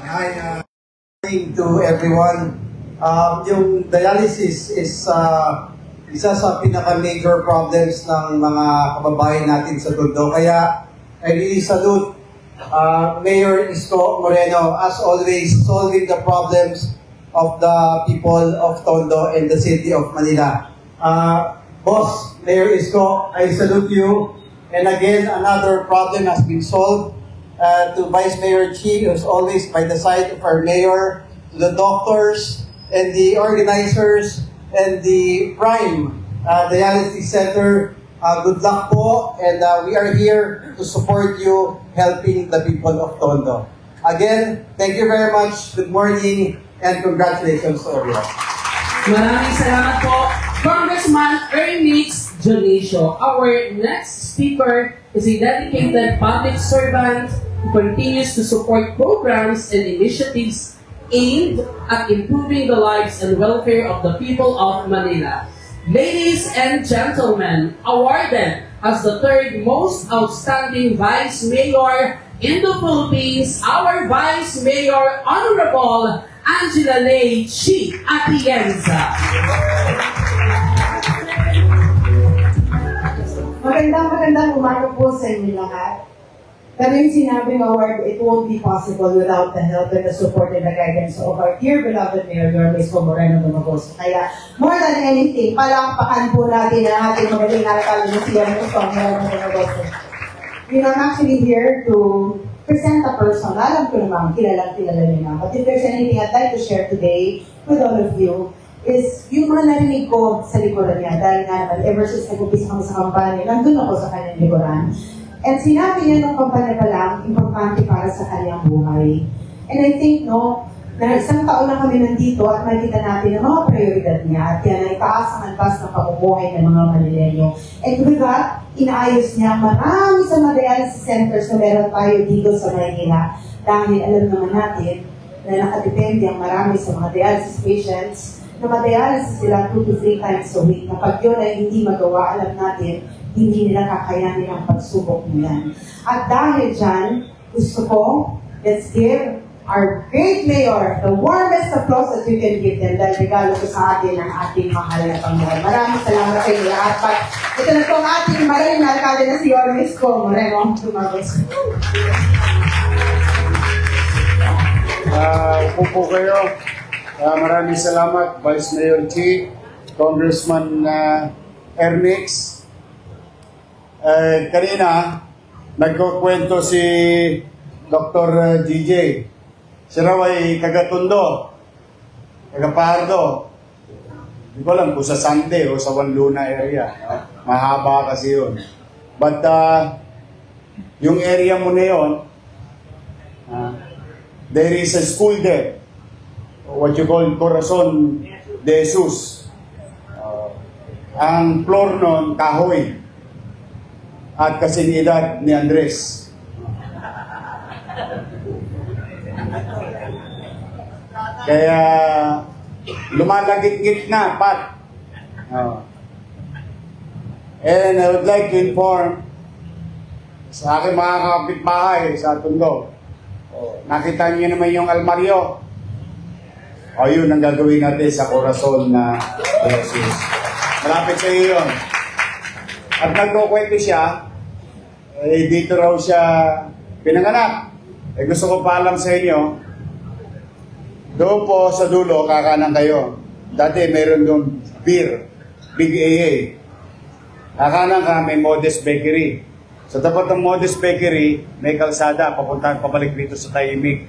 Hi, morning to everyone. Yung dialysis is isa sa pinaka-major problems ng mga kababayan natin sa Tondo. Kaya I really salute Mayor Isko Moreno, as always, solving the problems of the people of Tondo and the city of Manila. Boss, Mayor Isko, I salute you. And again, another problem has been solved. To Vice Mayor Chi, who's always by the side of our mayor, to the doctors and the organizers and the Prime Dialysis Center. Good luck po, and we are here to support you helping the people of Tondo. Again, thank you very much. Good morning and congratulations to everyone. Maraming salamat po, Congressman Ernix Jonicio. Our next speaker is a dedicated public servant who continues to support programs and initiatives aimed at improving the lives and welfare of the people of Manila. Ladies and gentlemen, awarded as the third most outstanding Vice Mayor in the Philippines, our Vice Mayor Honorable Angela Lei Chi Atienza. Magandang umaga po sa inyo lahat. Pero yung sinabing award, it won't be possible without the help and the support and the guidance of our dear beloved Mayor Isko Moreno Dumagoso. Kaya, more than anything, palakpakan po natin ang ating magaling alcalde na si Isko Moreno Dumagoso. You know, I'm actually here to present a person. Alam ko naman, kilala niyo na. But if there's anything I'd like to share today with all of you, is yung mga narinig ko sa likuran niya. Dahil nga naman, ever since nag-upisa kami sa kampanya, nandun ako sa kanyang likuran. And sinabi niya nung kampanya pa lang, importante para sa kanyang buhay. And I think, no, na isang taon na kami nandito at makita natin ang mga prioridad niya at yan ay taas ang antas ng pamumuhay ng mga Manileño. And with that, inaayos niya marami sa mga dialysis centers na meron tayo dito sa Manila. Dahil alam naman natin na nakadepende ang marami sa mga dialysis patients na madialysis sila 2 to 3 times a week. Na pag yun ay hindi magawa, alam natin, hindi nila kakayanin ang pagsubok niyan. At dahil dyan, gusto ko, let's give our great mayor the warmest applause that we can give them dahil regalo ko sa atin ang ating mahal na Panginoon. Maraming salamat sa inyo lahat. Ito na po ang ating magaling na alcalde na si Isko Moreno Dumagoso. Upo po kayo. Maraming salamat, Vice Mayor Chi, Congressman Ernix. Kanina, nagkukwento si Dr. GJ. Siya raw ay taga-Tondo, taga-Pardo. Hindi ko alam kung sa Sante o sa Wanluna area. No? Mahaba kasi yun. But yung area mo na yun, there is a school there, what you call Corazon de Jesus. Ang floor nun, kahoy. At kasinidad ni Andres. Kaya lumalagit-git na, Pat. And I would like to inform sa aking mga kapitbahay sa Tondo. Nakita niyo naman yung almaryo. O yun ang gagawin natin sa Corazon na Jesus. Malapit sa iyo yun. At nagkukwento siya, dito raw siya pinanganak. Gusto ko paalam sa inyo, doon po sa dulo, kakanan kayo. Dati mayroon doon beer, Big AA. Kakanan ka, may Modest Bakery. Sa tapat ng Modest Bakery, may kalsada, papuntahan pabalik dito sa Tahimik.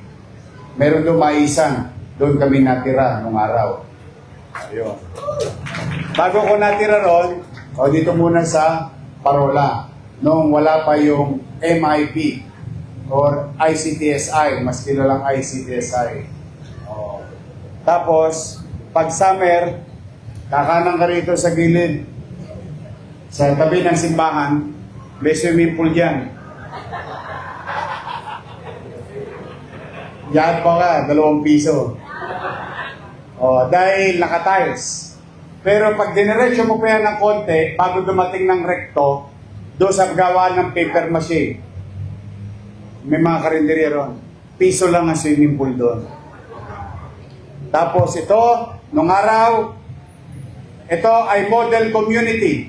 Meron doon maisan. Doon kami natira nung araw. Ayun. Bago ko natira ron, dito muna sa Parola. Nung wala pa yung MIP or ICTSI, mas kilalang ICTSI. Tapos, pag summer, kakanan ka rito sa gilid. Sa tabi ng simbahan, may swimming pool dyan. Diyan pa ka, 2 piso. Dahil naka-tiles. Pero pag dinerecho mo pa yan ng konti, bago dumating ng rekto, doon sa gawaan ng paper mache, may mga karinderya ron. piso lang ang swimming pool doon. Tapos ito, nung araw, ito ay model community.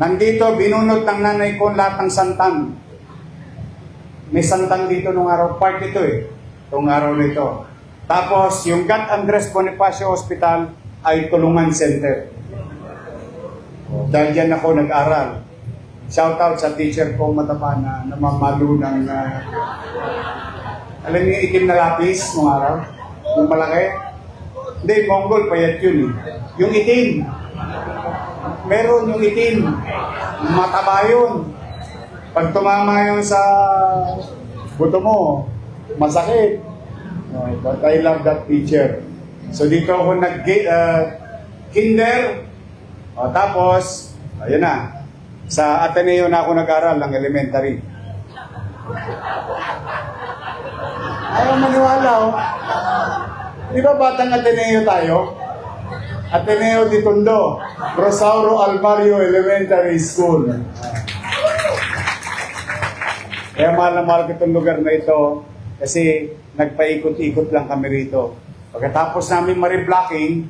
Nandito, binunot ng nanay ko lahat ng santan. May santan dito nung araw. Part ito itong araw nito. Tapos, yung Gat Andres Bonifacio Hospital ay tulungan center. Dahil dyan ako nag-aral. Shout out sa teacher ko mataba na namamalo ng alam niyo yung itim na lapis nung araw? Yung malaki? Hindi, Mongol, payat yun. Yung itim. Meron yung itim. Mataba yun. Pag tumama yun sa buto mo, masakit. But I love that teacher. So dito ako kinder. Tapos, ayun na. Sa Ateneo na ako nag-aral ng elementary. Ayaw maniwala, Di ba batang Ateneo tayo? Ateneo de Tondo, Rosauro Alvario Elementary School. Kaya mahal na mahal ko itong lugar na ito kasi nagpaikot-ikot lang kami rito. Pagkatapos namin ma-reblocking,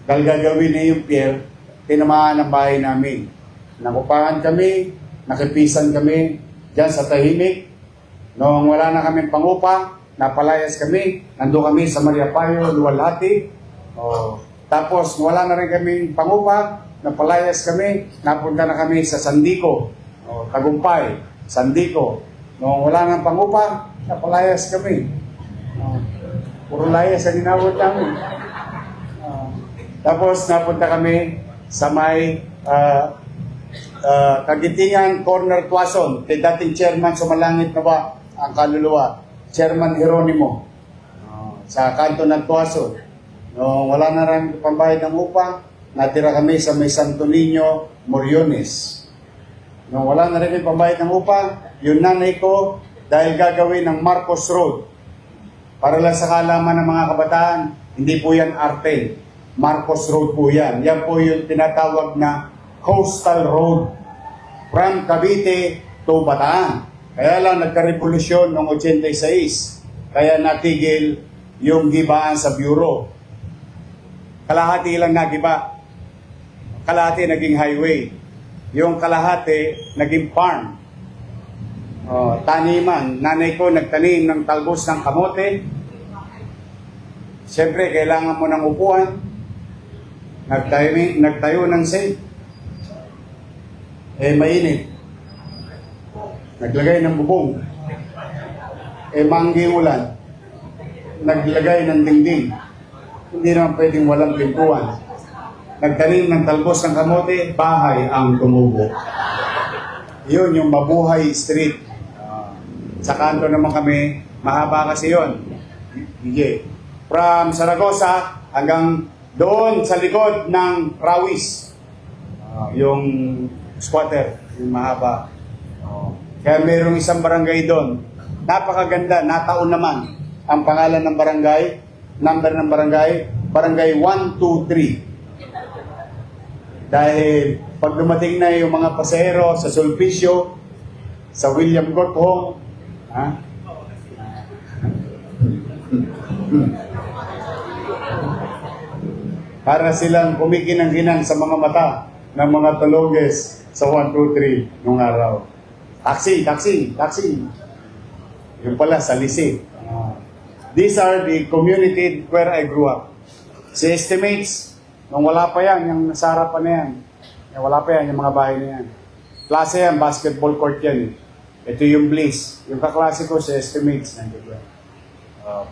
dahil gagawin na yung pier, tinamaan ang bahay namin. Nakupahan kami, nakipisan kami dyan sa tahimik. Noong wala na kaming pangupa, napalayas kami, nandun kami sa Maria Payo, Luwalhati. Tapos wala na rin kaming pangupa, napalayas kami, napunta na kami sa Sandico, Tagumpay, Sandico. Noong wala nang pangupa, napalayas kami. Puro layas ang inawot namin. Tapos napunta kami sa may Kagitingan, Corner Tuason, kay dating chairman Sumalangit na ba ang kaluluwa, Chairman Jeronimo, sa kanto ng Tuason. No, wala na rin pambayad ng upa, natira kami sa may Santo Niño, Moriones. No, wala na rin pambayad ng upa, yung nanay ko, dahil gagawin ng Marcos Road. Para lang sa kalaman ng mga kabataan, hindi po yan arte. Marcos Road po yan. Yan po yung tinatawag na Coastal Road from Cavite to Bataan. Kaya lang nagka-revolusyon noong 86. Kaya natigil yung gibaan sa bureau. Kalahati lang nagiba. Kalahati naging highway. Yung kalahati naging farm. Taniman. Nanay ko nagtanim ng talbos ng kamote. Siyempre, kailangan mo ng upuan. Nagtayo ng safe. Mainit. Naglagay ng bubong. Manggi ulan. Naglagay ng dingding. Hindi naman pwedeng walang pintuan. Nagtanim ng talbos ng kamote, bahay ang tumubo. Yun yung Mabuhay Street. Sa kanto naman kami, mahaba kasi yun. From Saragosa hanggang doon sa likod ng Rawis. Yung squatter, yung mahaba. Kaya mayroong isang barangay doon. Napakaganda, nataon naman ang pangalan ng barangay, number ng barangay, barangay 123. Dahil pag dumating na yung mga pasahero sa Sulpicio, sa William Gothong, para silang kumikinang-kinang sa mga mata ng mga taloges sa 123 nung araw. Taxi, taxi, taxi. Yung pala, sa Lisi. These are the community where I grew up. Si estimates, nung wala pa yan, yung nasa harapan na yan. Wala pa yan, yung mga bahay na yan. Klase yan, basketball court yan. Ito yung Bliss. Yung kaklase ko si estimates.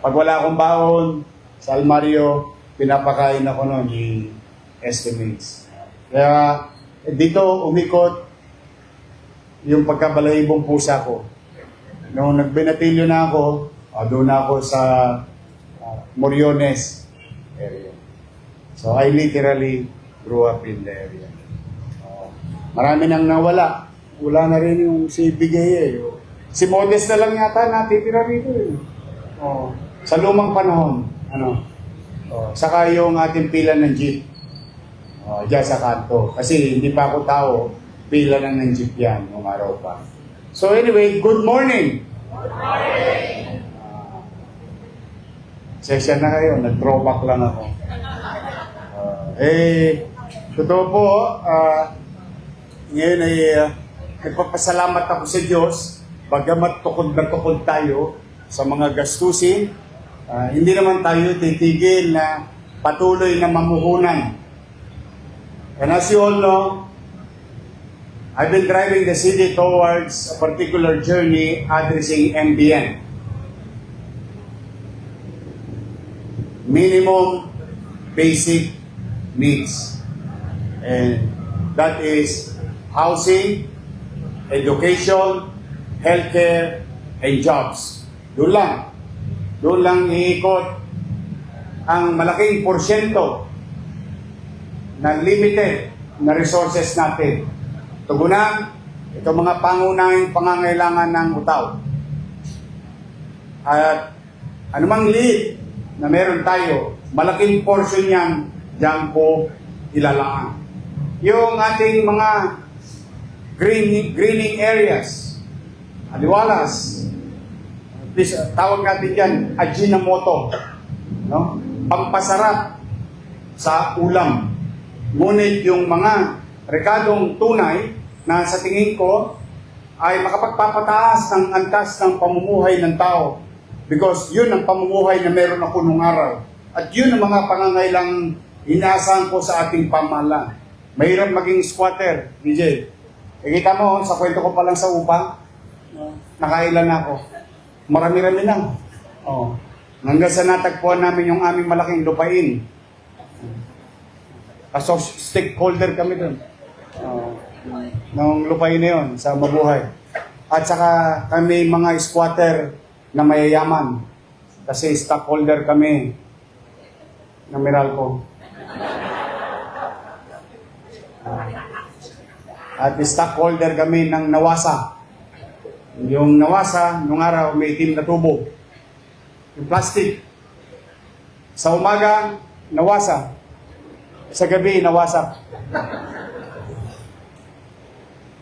Pag wala akong baon, sa Almario, pinapakain ako noon yung estimates. Kaya dito umikot yung pagkabalahibong pusa ko. Nung nagbinatilyo na ako, doon na ako sa Moriones area. So I literally grew up in the area. Marami nang nawala. Wala na rin yung si Bigay Si Modest na lang yata natitira rito. Sa lumang panahon. Saka yung ating pila ng jeep. Diyan sa kanto. Kasi hindi pa ako tao, pila na ng jeep yan nung araw pa. So anyway, good morning. Session na kayo, nag-throwback lang ako. Totoo po, ngayon ay nagpapasalamat ako sa Diyos, bagamat tukod na tukod tayo sa mga gastusin, hindi naman tayo titigil na patuloy na mamuhunan. And as you all know, I've been driving the city towards a particular journey addressing MBN. Minimum basic needs. And that is housing, education, healthcare, and jobs. Doon lang iikot ang malaking porsyento na limited na resources natin. Tugunan, ito mga pangunahing pangangailangan ng utaw. At anumang lead na meron tayo, malaking portion yan, diyan po ilalaan. Yung ating mga greening areas, aliwalas, tawag natin dyan, Ajinomoto, no? Pampasarap sa ulam. Ngunit yung mga rekadong tunay na sa tingin ko ay makapagpapataas ng antas ng pamumuhay ng tao. Because yun ang pamumuhay na meron ako nung araw. At yun ang mga pangangailang inaasahan ko sa ating pamahalaan. Mahirap maging squatter, DJ. Kita mo, sa kwento ko pa lang sa upang, nakailan na ako. Marami-rami lang. Hanggang sa natagpuan namin yung aming malaking lupain. Kaso stakeholder kami doon. Nung lupain na yun sa Mabuhay. At saka kami mga squatter na mayayaman. Kasi stockholder kami ng Meralco. At stockholder kami ng Nawasa. Yung Nawasa, nung araw may itim na tubo. Yung plastic. Sa umaga, Nawasa. Sa gabi, Nawasa.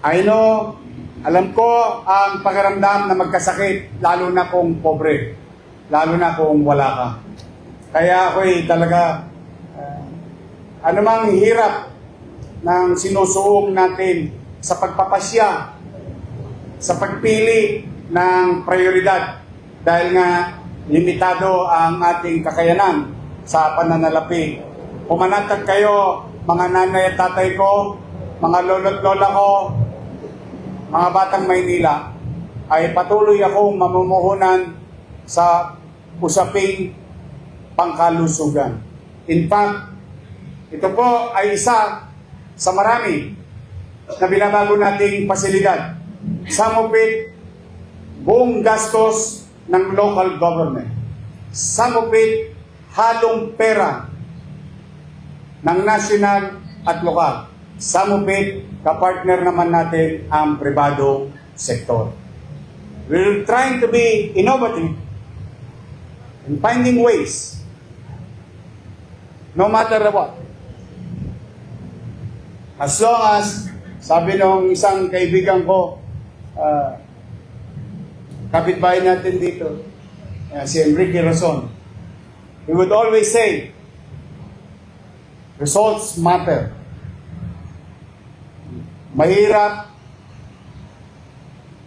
I know, alam ko ang pakiramdam na magkasakit, lalo na kung pobre, lalo na kung wala ka. Kaya ako'y talaga, anumang hirap ng sinusuong natin sa pagpapasya, sa pagpili ng prioridad, dahil nga limitado ang ating kakayanan sa pananalapi. Pumanatag kayo, mga nanay at tatay ko, mga lolo't lola ko, mga batang Maynila, ay patuloy akong mamumuhunan sa usaping pangkalusugan. In fact, ito po ay isa sa marami na binabago nating pasilidad. Some of it, buong gastos ng local government. Some of it, halong pera ng national at lokal. Some of it, kapartner naman natin ang pribadong sektor. We're trying to be innovative in finding ways, no matter what. As long as, sabi nung isang kaibigan ko, kapitbahay natin dito, si Enrique Razon, he would always say, results matter. Mahirap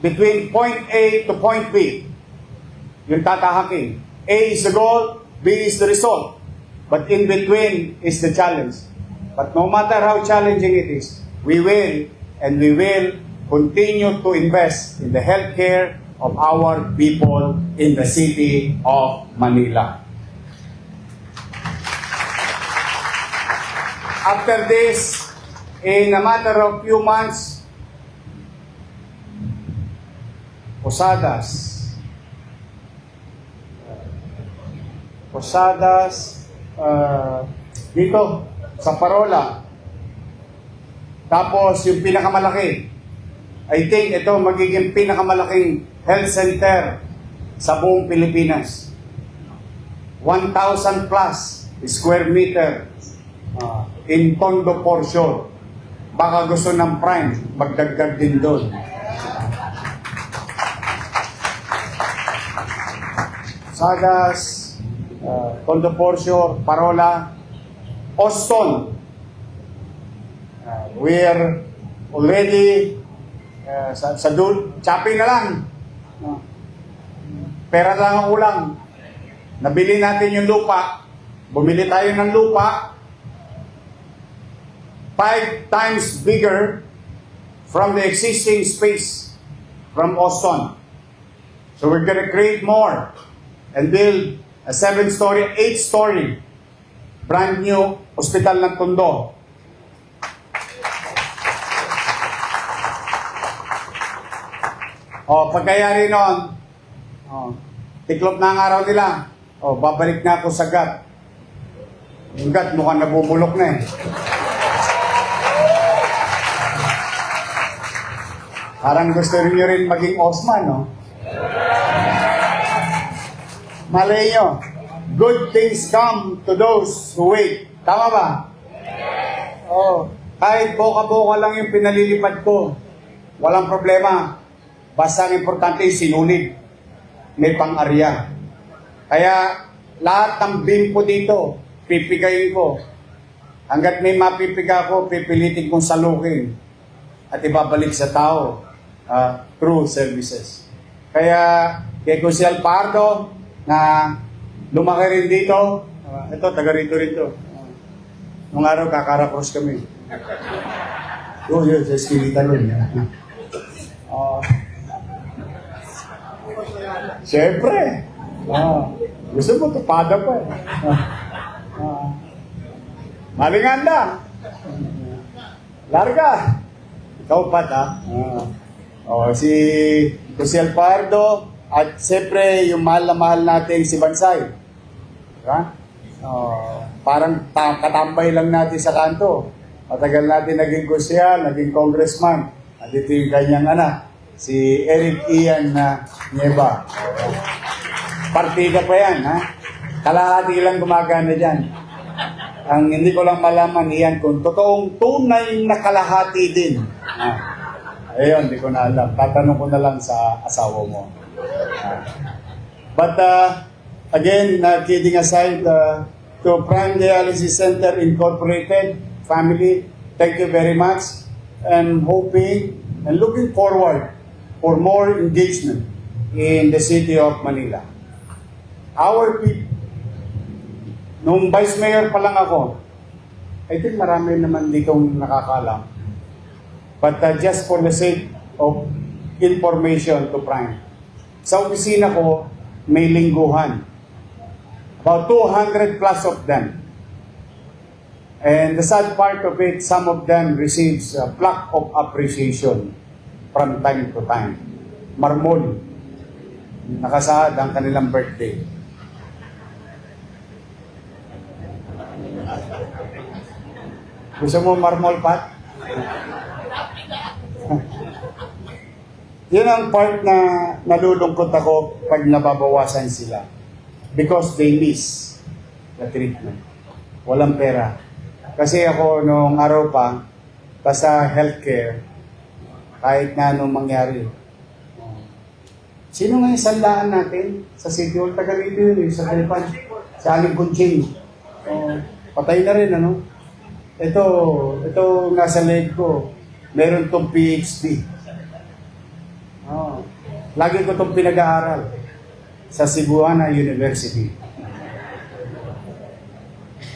between point A to point B yung tatahakin. A is the goal, B is the result. But in between is the challenge. But no matter how challenging it is, we will continue to invest in the healthcare of our people in the city of Manila. After this, in a matter of few months, Posadas, dito, sa Parola. Tapos, yung pinakamalaki, I think ito magiging pinakamalaking health center sa buong Pilipinas. 1,000 plus square meter in Tondo portion. Baka gusto ng Prime, magdagdag din doon. Sagas, Tondo Porcio, Parola, Austin. We're already sa dun, chopping na lang. Pera lang ang ulang. Nabili natin yung lupa. Bumili tayo ng lupa 5 times bigger from the existing space from Austin. So we're gonna create more and build a 7-story, 8-story brand new hospital ng Tondo. Pagkayari nun, tiklop na ang araw nila. Babalik na ako sa GAT. Yung GAT mukhang nabubulok na eh. Parang gusto niyo rin maging Osman, no? Malay nyo, good things come to those who wait. Tama ba? Kahit boka-boka lang yung pinalilipad ko, walang problema. Basta ang importante yung sinunid. May pang-arya. Kaya lahat ng bin ko dito, pipigayin ko. Hanggat may mapipiga ko, pipilitin kong salukin at ibabalik sa tao through services. Kaya kay Kusel Pardo na lumaki rin dito, ito, taga rito. Nung araw, kakarapos kami. Yun, sa skilitan yun. Siyempre. Gusto mo, tupada pa eh. Malinganda. Larga. Ikaw pat si Kusel Pardo at siyempre yung mahal na mahal natin si Bansay. Diba? Parang katambay lang natin sa kanto. Matagal natin naging Kusel, naging congressman. At ito yung kanyang anak, si Eric Ian Nieva. Partida pa yan, ha? Kalahati lang gumagana dyan. Ang hindi ko lang malaman iyan kung totoong tunay na kalahati din. Ayun, hindi ko na alam. Tatanong ko na lang sa asawa mo. But again, kidding aside, to Prime Dialysis Center Incorporated family, thank you very much. And hoping and looking forward for more engagement in the city of Manila. Our people, nung Vice Mayor pa lang ako, I think marami naman ditong nakakalam. But just for the sake of information to Prime, sa opisina ko, may lingguhan. About 200 plus of them. And the sad part of it, some of them receives a plaque of appreciation from time to time. Marmol. Nakasaad ang kanilang birthday. Gusto mo marmol, Pat? Yun ang part na nalulungkot ako pag nababawasan sila. Because they miss the treatment. Walang pera. Kasi ako nung araw pa, basta healthcare, kahit na anong mangyari. Sino nga yung sanlaan natin sa City Hall? Taga rito yun, sa Talipan. Sa Aling Kunching. Patay na rin, ano? Ito nasa leg ko. Meron tong PhD. Lagi ko itong pinag-aaral sa Cebuana University.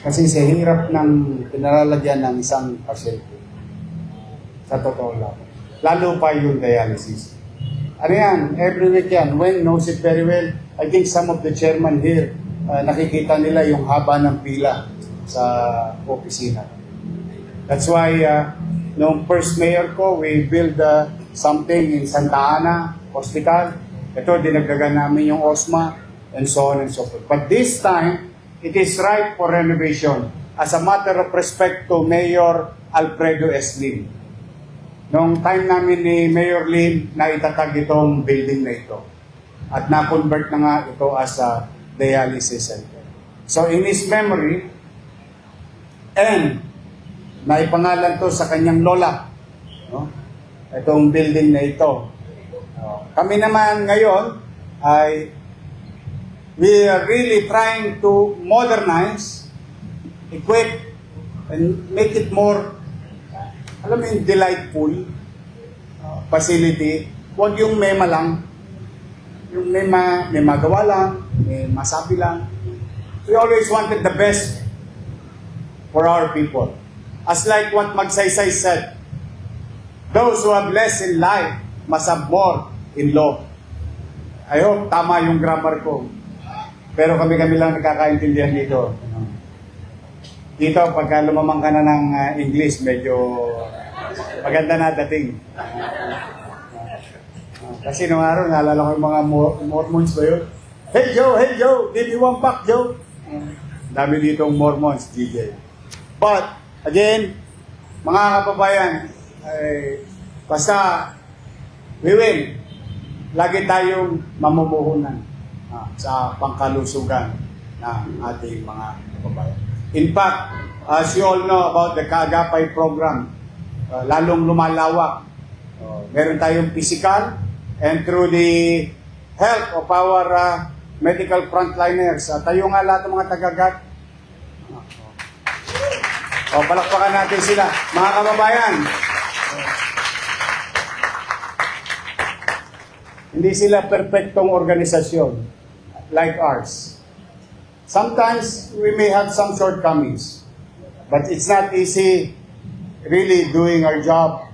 Kasi sa hirap ng pinalalagyan ng isang pasyente. Sa totoo lang. Lalo pa yung dialysis. Ano yan? Every week yan. When knows it very well. I think some of the chairman here, nakikita nila yung haba ng pila sa opisina. That's why, nung first mayor ko, we build something in Santa Ana Hospital. Ito, dinagdagan namin yung OSMA and so on and so forth. But this time, it is ripe for renovation as a matter of respect to Mayor Alfredo S. Lim. Nung time namin ni Mayor Lim, na itatag itong building na ito. At na-convert na nga ito as a dialysis center. So in his memory, and naipangalan to sa kanyang lola, no? Itong building na ito. Kami naman ngayon ay we are really trying to modernize, equip, and make it more, alam mo yung delightful facility. Huwag yung mema lang. Yung may magawa lang, may masabi lang. We always wanted the best for our people. As like what Magsaysay said, those who have less in life must have more in law. I hope tama yung grammar ko. Pero kami-kami lang nakakaintindihan dito. Dito, pagka lumamang ka na ng English, medyo maganda na dating. Kasi nung araw, naalala ko yung mga Mormons ba yun? Hey Joe, give me one pack, Joe. Dami ditong Mormons, DJ. But, again, mga kababayan, basta, we will. Lagi tayong mamumuhunan sa pangkalusugan ng ating mga kababayan. In fact, as you all know about the Kaagapay program, lalong lumalawak. Meron tayong physical and through the help of our medical frontliners. Tayo nga lahat ng mga tagagat. Palakpakan natin sila. Mga kababayan, hindi sila perfectong organisasyon like ours. Sometimes we may have some shortcomings, but it's not easy really doing our job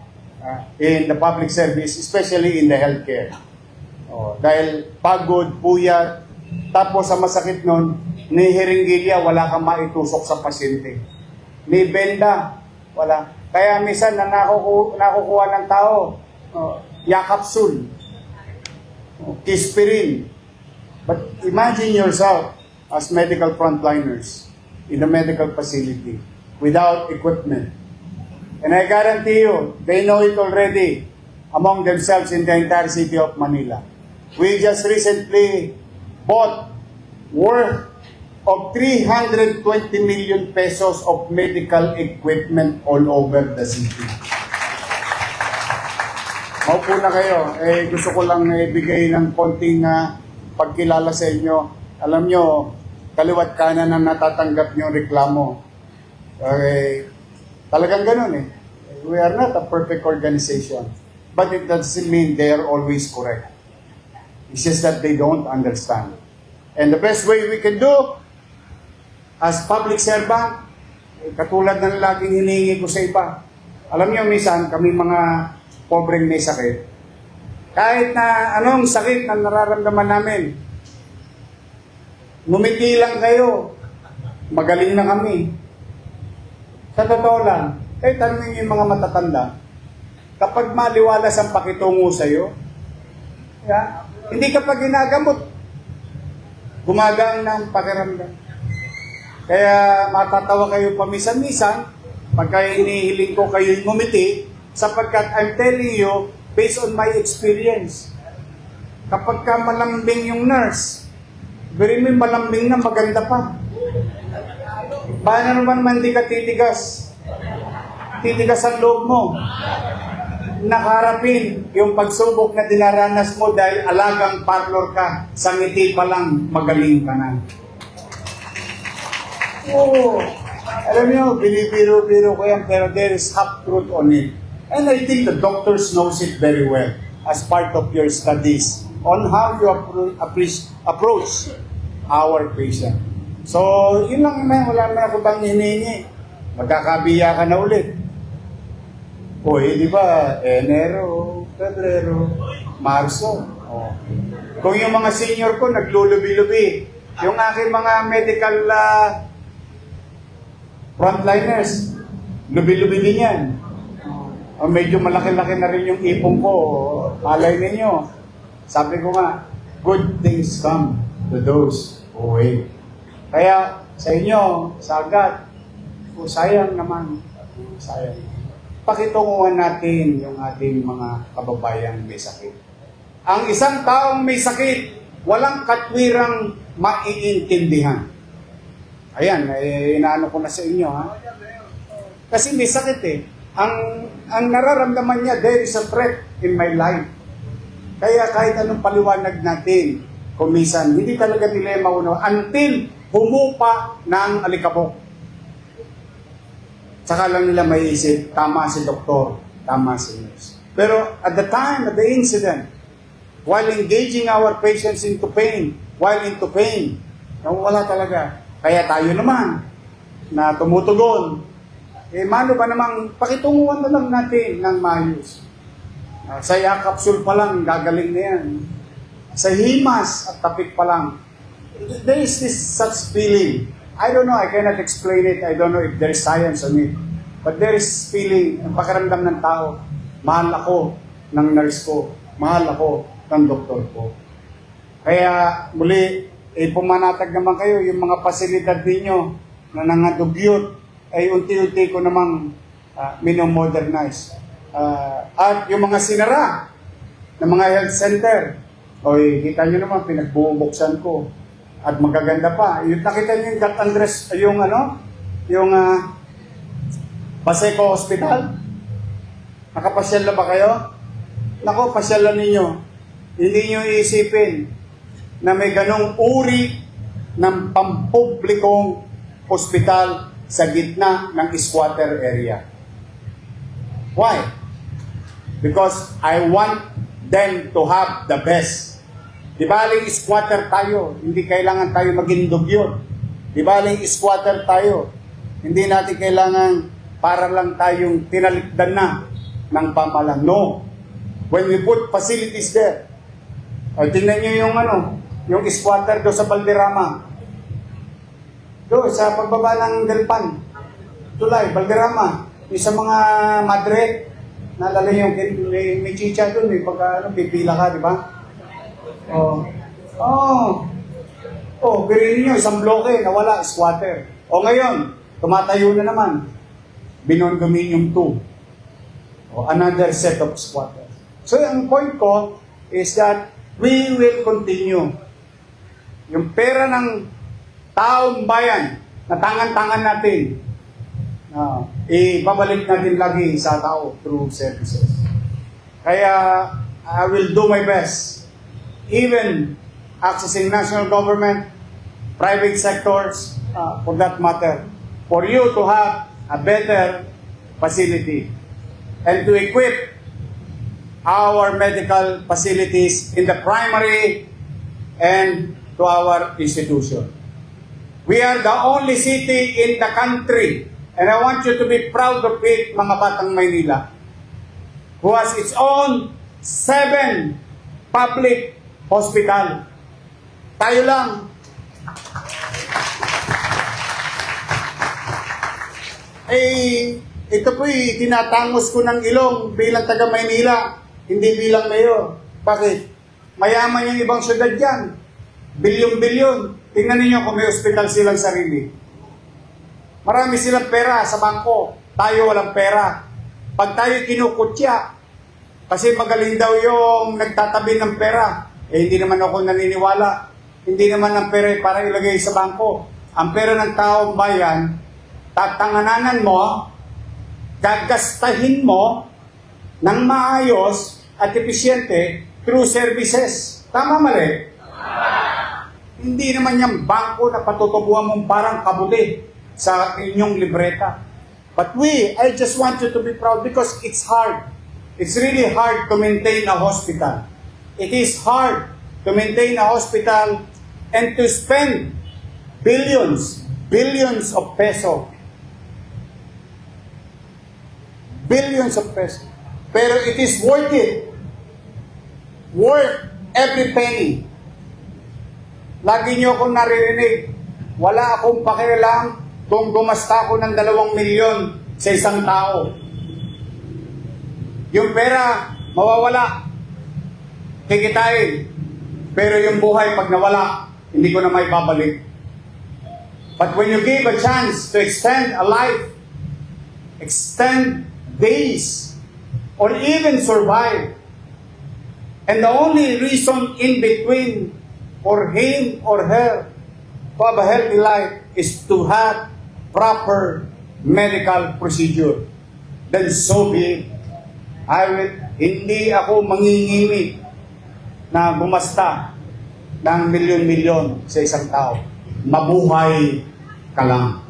in the public service, especially in the healthcare. Dahil pagod, puyat, tapos sa masakit nun, ni hiringgilya, wala kang maitusok sa pasyente. Ni benda, wala. Kaya minsan na nakukuha ng tao, yakapsul, kispirin. But imagine yourself as medical frontliners in a medical facility without equipment. And I guarantee you, they know it already among themselves in the entire city of Manila. We just recently bought worth of 320 million pesos of medical equipment all over the city. Maupo na kayo. Gusto ko lang ibigay ng konting pagkilala sa inyo. Alam nyo, kaliwat kanan na natatanggap nyo reklamo. Talagang ganun We are not a perfect organization. But it doesn't mean they are always correct. It's just that they don't understand. And the best way we can do, as public servant, katulad ng laging hinihingi ko sa iba. Alam niyo, minsan, kami mga pobreng may sakit, kahit na anong sakit na nararamdaman namin, ngumiti lang kayo, magaling na kami. Sa totoo lang, tanongin yung mga matatanda, kapag maliwalas ang pakitungo sa'yo, hindi ka pa ginagamot, gumagaan na ang pakiramdam. Kaya matatawa kayo pamisan-misan, pagka inihiling ko kayo ngumiti, sapagkat I'm telling you, based on my experience, kapag ka malambing yung nurse, very may malambing na maganda pa. Paano naman di ka titigas? Titigas ang loob mo. Nakaharapin yung pagsubok na dinaranas mo dahil alagang parlor ka, sa ngiti pa lang, magaling ka na. Alam niyo, binibiro-biro ko yan, pero there is half truth on it. And I think the doctors knows it very well as part of your studies on how you approach our patient. So, yun lang naman, wala na ako bang hinihingi. Magkakabiya ka na ulit. Di ba, Enero, Febrero, Marso. Kung yung mga senior ko naglulubi-lubi, yung aking mga medical frontliners, lubi-lubi din yan. Medyo malaki-laki na rin yung ipong ko, alay ninyo. Sabi ko nga, good things come to those who wait. Kaya sa inyo, sagad, sayang naman, sayang. Pakitunguhan natin yung ating mga kababayang may sakit. Ang isang taong may sakit, walang katwirang maiintindihan. Ayan, inaano ko na sa inyo, Kasi may sakit Ang nararamdaman niya, there is a threat in my life. Kaya kahit anong paliwanag natin, kumisan, hindi talaga nila maunawa until humupa ng alikabok. Saka lang nila maiisip, tama si doktor, tama si nurse. Pero at the time, at the incident, while engaging our patients into pain, wala talaga. Kaya tayo naman, na tumutugon, mano ba namang pakitunguhan na lang natin ng maayos. Sa capsule pa lang, gagaling na yan. Sa himas at tapik pa lang. There is this such feeling. I don't know, I cannot explain it. I don't know if there is science on it. But there is feeling, ang pakiramdam ng tao, mahal ako ng nurse ko, mahal ako ng doktor ko. Kaya muli, pumanatag naman kayo yung mga pasilidad ninyo na nangadugyot ay unti-unti ko namang minomodernize. At yung mga sinara ng mga health center, kita nyo naman, pinagbubuksan ko. At magaganda pa. Yung nakita nyo yung Gat Andres, yung Paseco Hospital? Nakapasyal na ba kayo? Nako, pasyalan ninyo. Hindi nyo iisipin na may ganong uri ng pampublikong hospital sa gitna ng squatter area. Why? Because I want them to have the best. Di baling squatter tayo, hindi kailangan tayo maging dugyot. Di baling squatter tayo, hindi natin kailangan para lang tayong tinalikdan na ng pamalang. No. When we put facilities there, tingnan nyo yung squatter do sa Balderrama. Do sa pagbaba ng Delpan. Tulay, Balderrama. Yung sa mga Madre, naalala yung may chicha doon, pipila ka, di ba? Pirin nyo, isang bloke, nawala, squatter. Ngayon, tumatayo na naman. Binondominium 2. Another set of squatters. So, ang point ko is that we will continue. Yung pera ng taong bayan na tangan-tangan natin, ibabalik natin lagi sa tao through services. Kaya, I will do my best. Even accessing national government, private sectors, for that matter, for you to have a better facility and to equip our medical facilities in the primary and to our institution. We are the only city in the country, and I want you to be proud of it, mga Batang Maynila, who has its own 7 public hospital. Tayo lang. Ito po'y tinatangos ko ng ilong bilang taga Maynila, hindi bilang mayor. Bakit? Mayaman yung ibang syudad dyan. Bilyon-bilyon. Tingnan ninyo kung may hospital silang sarili. Marami silang pera sa bangko. Tayo walang pera. Pag tayo kinukutya, kasi magaling daw yung nagtatabi ng pera, hindi naman ako naniniwala. Hindi naman ang pera para ilagay sa bangko. Ang pera ng taong bayan, tatangananan mo, gagastahin mo ng maayos at episyente through services. Tama, mali? Hindi naman yung bangko na patutubuhan mong parang kabuti sa inyong libreta. But I just want you to be proud because it's hard. It's really hard to maintain a hospital. It is hard to maintain a hospital and to spend billions of peso. Billions of peso. Pero it is worth it. Worth every penny. Lagi niyo akong naririnig, wala akong pakialam kung gumasta ako ng 2 milyon sa isang tao. Yung pera, mawawala. Kikitain. Pero yung buhay, pag nawala, hindi ko na may babalik. But when you give a chance to extend a life, extend days, or even survive, and the only reason in between for him or her to have a healthy life is to have proper medical procedure, then so be it. Hindi ako mangingimik na bumasta ng milyon-milyon sa isang tao. Mabuhay ka lang.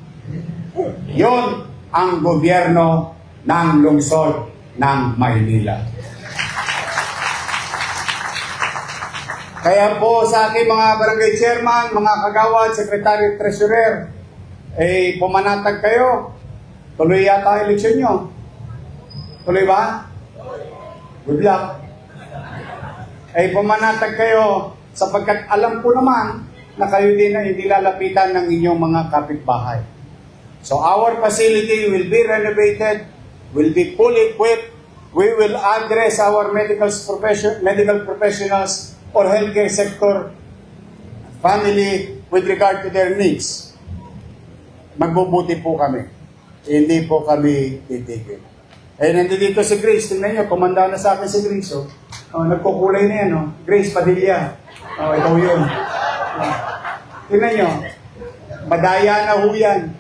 Yon ang gobyerno ng lungsod ng Maynila. Kaya po sa aking mga barangay chairman, mga kagawad, secretary, treasurer, pumanatag kayo. Tuloy yata ang eleksyon nyo. Tuloy ba? Good luck. Pumanatag kayo sapagkat alam ko naman na kayo din na hindi lalapitan ng inyong mga kapitbahay. So our facility will be renovated, will be fully equipped. We will address our medical professionals or healthcare sector, family, with regard to their needs. Magbubuti po kami. Hindi po kami titigil. Nandito si Grace. Tingnan nyo, kumanda na sa akin si Grace. Nagkukulay na yan. Grace Padilla. Ito yun. Tingnan nyo. Madaya na ho yan.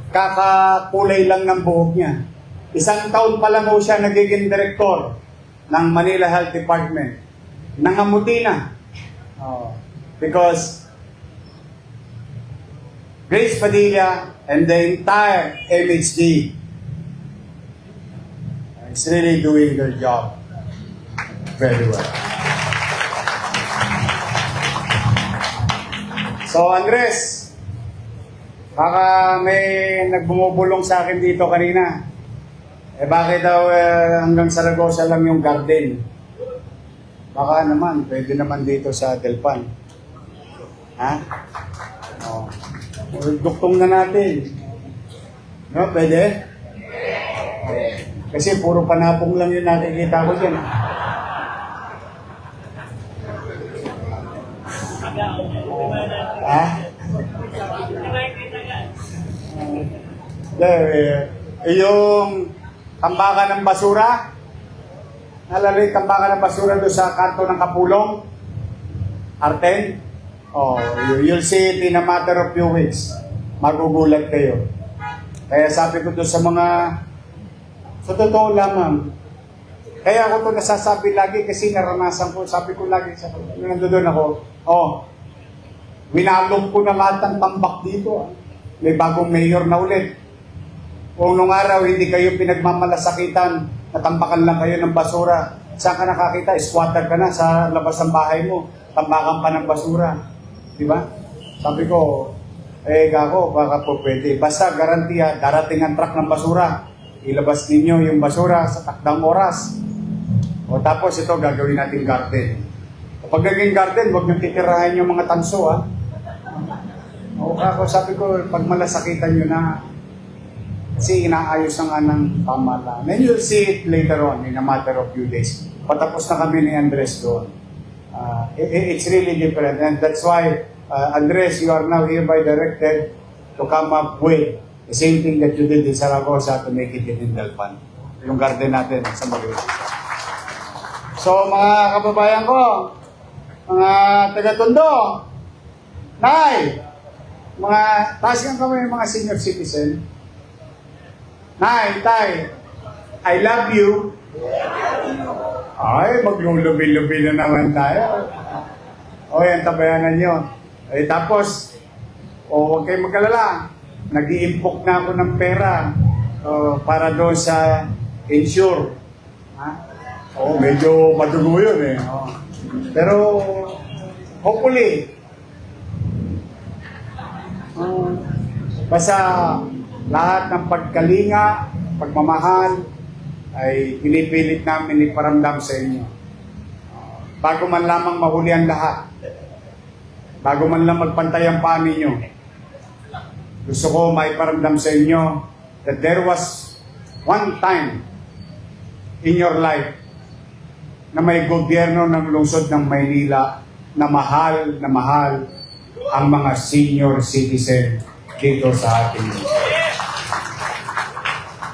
Kakakulay lang ng buhok niya. 1 taon pa lang ho siya nagiging director ng Manila Health Department. Nangamuti na. Because Grace Padilla and the entire MHD is really doing their job very well. So Andres, baka may nagbumubulong sa akin dito kanina. Bakit daw hanggang Saragosa lang yung garden? Baka naman, pwede naman dito sa Delpan. Ha? Duktong na natin. No, pwede? Kasi puro panapong lang yung nakikita ko dyan. Ha? Yung tambakan ng basura, nalala yung tambakan ng basura doon sa kanto ng Kapulong, Arten. You'll see it in a matter of few weeks. Magugulat kayo. Kaya sabi ko doon sa mga, sa totoo lamang, kaya ako to nasasabi lagi kasi naranasan ko, sabi ko lagi, nung nandoon ako, winalong ko na lahat ng tambak dito. May bagong mayor na ulit. Kung nung araw hindi kayo pinagmamalasakitan, natambakan lang kayo ng basura. Saan ka nakakita? Squatter ka na sa labas ng bahay mo. Tambakan pa ng basura. Di ba? Sabi ko, kako, baka po pwede. Basta garantiya, darating ang truck ng basura. Ilabas ninyo yung basura sa takdang oras. Tapos ito, gagawin natin garden. Kapag naging garden, huwag nyo titirahin yung mga tanso, ha? Kako, sabi ko, pag malasakitan nyo na, kasi inaayos na nga ng pamahalaan. And you'll see it later on in a matter of few days. Patapos na kami ni Andres doon. It's really different. And that's why, Andres, you are now hereby directed to come up with the same thing that you did in Zaragoza to make it in Delpan. Yung garden natin sa Magritte. So, mga kababayan ko, mga taga-Tondo, Nay, mga taas nga kami mga senior citizen. Nay, Tay, I love you. Ay, maglulubi-lubi na naman tayo. Yan, tabayanan nyo. Tapos, huwag kayong mag-alala. Nag-i-impok na ako ng pera para doon sa insure. Medyo madugo yun eh. Pero, hopefully, basta lahat ng pagkalinga, pagmamahal, ay pinipilit namin iparamdam sa inyo. Bago man lamang mahuli ang lahat, bago man lang magpantay ang paa ninyo, gusto ko maiparamdam sa inyo that there was one time in your life na may gobyerno ng lungsod ng Maynila na mahal ang mga senior citizen dito sa ating lungsod.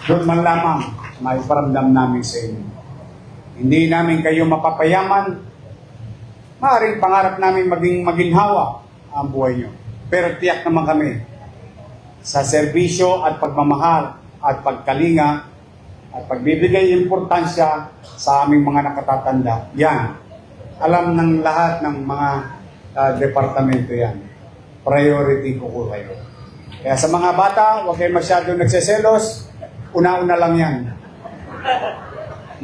Doon man lamang maiparamdam namin sa inyo. Hindi namin kayo mapapayaman. Maaaring pangarap namin maging maginhawa ang buhay nyo. Pero tiyak naman kami sa serbisyo at pagmamahal at pagkalinga at pagbibigay importansya sa aming mga nakatatanda. Yan. Alam ng lahat ng mga departamento yan. Priority ko kayo. Kaya sa mga bata, huwag kayo masyadong nagseselos. Una-una lang yan.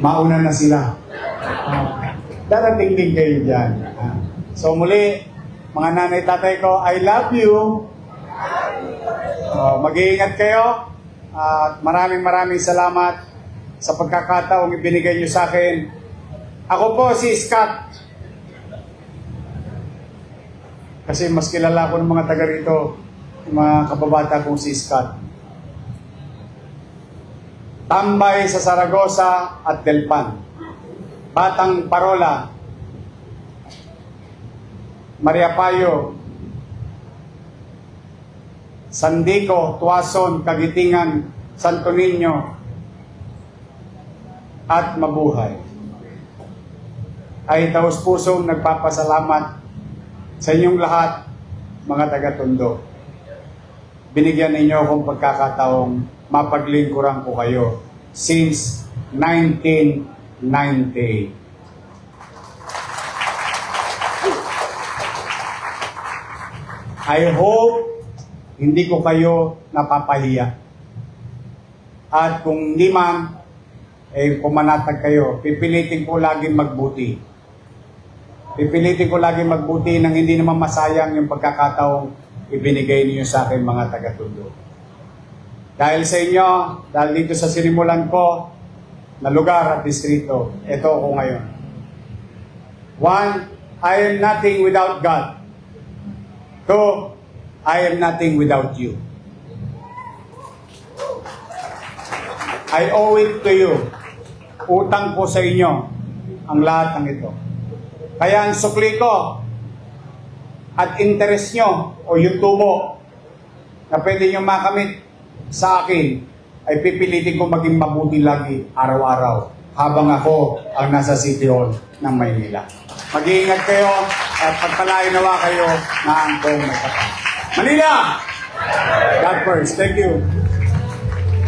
Mauna na sila. Darating din kayo dyan. So muli, mga nanay tatay ko, I love you. Mag-iingat kayo. At maraming salamat sa pagkakataong ibinigay niyo sa akin. Ako po si Scott. Kasi mas kilala ko ng mga taga rito, yung mga kababata kong si Scott. Tambay sa Saragosa at Delpan. Batang Parola. Maria Payo. Sandico, Tuason, Kagitingan, Santo Niño, at mabuhay. Ay taos-pusong nagpapasalamat sa inyong lahat, mga taga-Tondo. Binigyan ninyo akong pagkakataong mapaglingkuran ko kayo since 1998. I hope hindi ko kayo napapahiya. At kung hindi man, pumanatag kayo, pipilitin ko laging magbuti. Pipilitin ko laging magbuti nang hindi naman masayang yung pagkakataong ibinigay niyo sa akin, mga taga-Tondo. Dahil sa inyo, dahil dito sa sinimulan ko na lugar at distrito, ito ako ngayon. 1, I am nothing without God. 2, I am nothing without you. I owe it to you. Utang ko sa inyo ang lahat ng ito. Kaya ang sukli ko at interest nyo o yung tubo na pwede nyo makamit sa akin ay pipilitin ko maging mabuti lagi araw-araw habang ako ang nasa City Hall ng Maynila. Mag-iingat kayo at pagpalain nawa kayo na ang buong may kapal. Manila! God first. Thank you.